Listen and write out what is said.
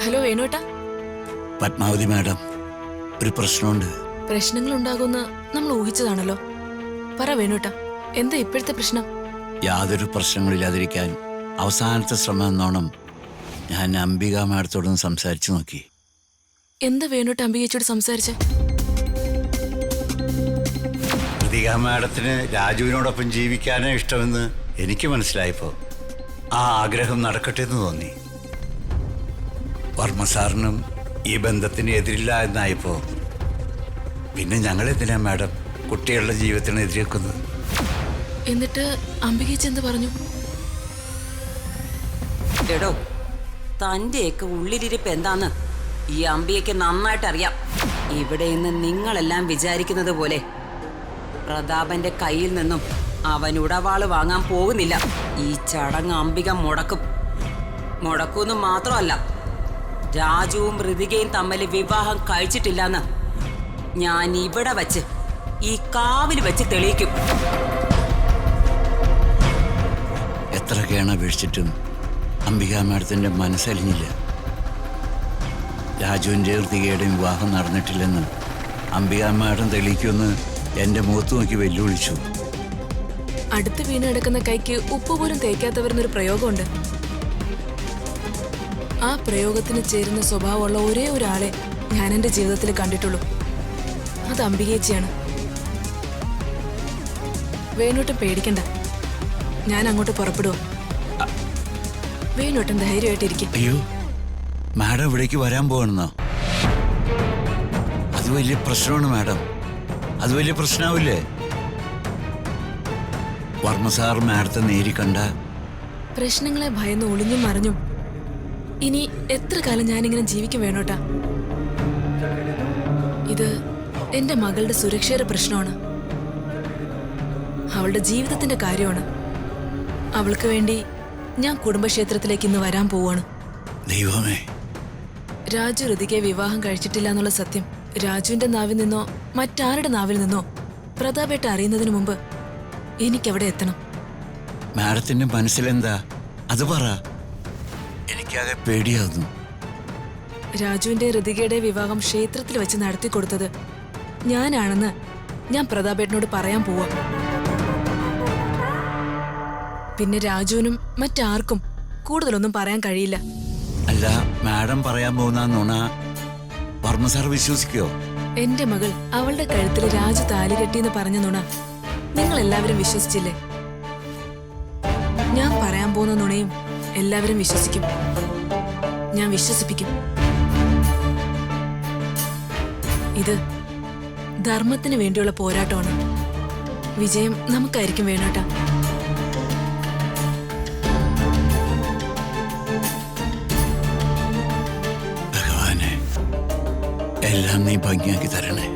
Hello വേണോട്ടാ. Padmavati madam, ഒരു പ്രശ്നമുണ്ട്. പ്രശ്നങ്ങൾ ഉണ്ടാകുമെന്ന് നമ്മൾ ഊഹിച്ചതാണല്ലോ. പറ വേണോട്ടാ, എന്താ ഇപ്പോഴത്തെ പ്രശ്നം? യാതൊരു പ്രശ്നങ്ങളില്ലാതിരിക്കാൻ അവസാനത്തെ ശ്രമം എന്നോണം ഞാൻ അംബിക മാഡത്തോടൊന്ന് സംസാരിച്ചു നോക്കി. എന്താ വേണോട്ട് അംബികയോട് സംസാരിച്ചേ? അംബിക മാഡത്തിന് രാജുവിനോടൊപ്പം ജീവിക്കാനേ ഇഷ്ടമെന്ന് എനിക്ക് മനസ്സിലായപ്പോൾ ആ ആഗ്രഹം നടക്കട്ടെ എന്ന് തോന്നി. വർമ്മ സാറിനും ഈ ബന്ധത്തിന് എതിരില്ല എന്നായപ്പോൾ പിന്നെ ഞങ്ങളെന്തിനാ മാഡം കുട്ടികളുടെ ജീവിതത്തിന് എതിരേക്കുന്നത്? എന്നിട്ട് അംബികേച്ചി എന്ത് പറഞ്ഞു? എടോ, തൻ്റെയൊക്കെ ഉള്ളിലിരിപ്പ് എന്താന്ന് ഈ അമ്പിയയ്ക്ക് നന്നായിട്ട് അറിയാം. ഇവിടെ നിന്ന് നിങ്ങളെല്ലാം വിചാരിക്കുന്നത് പോലെ പ്രതാപന്റെ കയ്യിൽ നിന്നും അവൻ ഉടവാള് വാങ്ങാൻ പോകുന്നില്ല. ഈ ചടങ്ങ് അംബിക മുടക്കൂന്ന് മാത്രമല്ല, രാജുവും ഋതികയും തമ്മിൽ വിവാഹം കഴിച്ചിട്ടില്ലെന്ന് ഞാൻ ഇവിടെ വച്ച് ഈ കാവിൽ വെച്ച് തെളിയിക്കും. എത്ര കേണപേക്ഷിച്ചിട്ടും അംബിക മാഡത്തിൻ്റെ മനസ്സലിഞ്ഞില്ല. രാജുവിൻ്റെ ഋതികയുടെയും വിവാഹം നടന്നിട്ടില്ലെന്ന് അംബിക മാഡം തെളിയിക്കുമെന്ന് എൻ്റെ മുഖത്ത് നോക്കി വെല്ലുവിളിച്ചു. അടുത്ത് വീണ് കിടക്കുന്ന കൈക്ക് ഉപ്പ് പോലും തേക്കാത്തവരെന്നൊരു പ്രയോഗമുണ്ട്. ആ പ്രയോഗത്തിന് ചേരുന്ന സ്വഭാവമുള്ള ഒരേ ഒരാളെ ഞാൻ എൻ്റെ ജീവിതത്തിൽ കണ്ടിട്ടുള്ളൂ. അത് അംബികേച്ചിയാണ്. വേണോട്ടൻ പേടിക്കണ്ട, ഞാൻ അങ്ങോട്ട് പുറപ്പെടുവോ. വേണോട്ടൻ ധൈര്യമായിട്ടിരിക്കും. അയ്യോ, മാഡം ഇവിടേക്ക് വരാൻ പോകണമെന്നോ? അത് വലിയ പ്രശ്നമാണ് മാഡം, അത് വലിയ പ്രശ്നമാവില്ലേ? വർമ്മ സാർ മാഡത്തെ നേരിക്കണ്ട. പ്രശ്നങ്ങളെ ഭയന്ന് ഒളിഞ്ഞും മറിഞ്ഞും ഇനി എത്ര കാലം ഞാനിങ്ങനെ ജീവിക്കും വേണോട്ടാ? ഇത് എന്റെ മകളുടെ സുരക്ഷയുടെ പ്രശ്നമാണ്. അവളുടെ ജീവിതത്തിന്റെ കാര്യമാണ്. അവൾക്ക് വേണ്ടി ഞാൻ കുടുംബക്ഷേത്രത്തിലേക്ക് ഇന്ന് വരാൻ പോവാണ്. ദൈവമേ, രാജു ഋതികയെ വിവാഹം കഴിച്ചിട്ടില്ല എന്നുള്ള സത്യം രാജുവിന്റെ നാവിൽ നിന്നോ മറ്റാരുടെ നാവിൽ നിന്നോ പ്രതാപേട്ട അറിയുന്നതിന് മുമ്പ് എനിക്കവിടെ എത്തണം. മാഡത്തിന്റെ മനസ്സിലെന്താ അത് പറ, എനിക്കാകെ പേടിയാകുന്നു. രാജുവിന്റെ ഋതികയുടെ വിവാഹം ക്ഷേത്രത്തിൽ വെച്ച് നടത്തി കൊടുത്തത് ഞാനാണെന്ന് ഞാൻ പ്രതാപേട്ടനോട് പറയാൻ പോവാ. പിന്നെ രാജുവിനും മറ്റാർക്കും കൂടുതലൊന്നും പറയാൻ കഴിയില്ല. അല്ല, മാഡം പറയാൻ പോകുന്ന നുണ വർമ്മ സാർ വിശ്വസിക്കോ? എന്റെ മകൾ അവളുടെ കഴുത്തിൽ രാജു താലി കെട്ടിയെന്ന് പറഞ്ഞ നുണ നിങ്ങൾ എല്ലാവരും വിശ്വസിച്ചില്ലേ? ഞാൻ പറയാൻ പോകുന്ന നുണയും എല്ലാവരും വിശ്വസിക്കും. ഞാൻ വിശ്വസിപ്പിക്കും. ഇത് ധർമ്മത്തിന് വേണ്ടിയുള്ള പോരാട്ടമാണ്. വിജയം നമുക്കായിരിക്കും വേണോട്ടാ. ഭഗവാനെ, എല്ലാം നീ ഭംഗിയാക്കി തരണേ.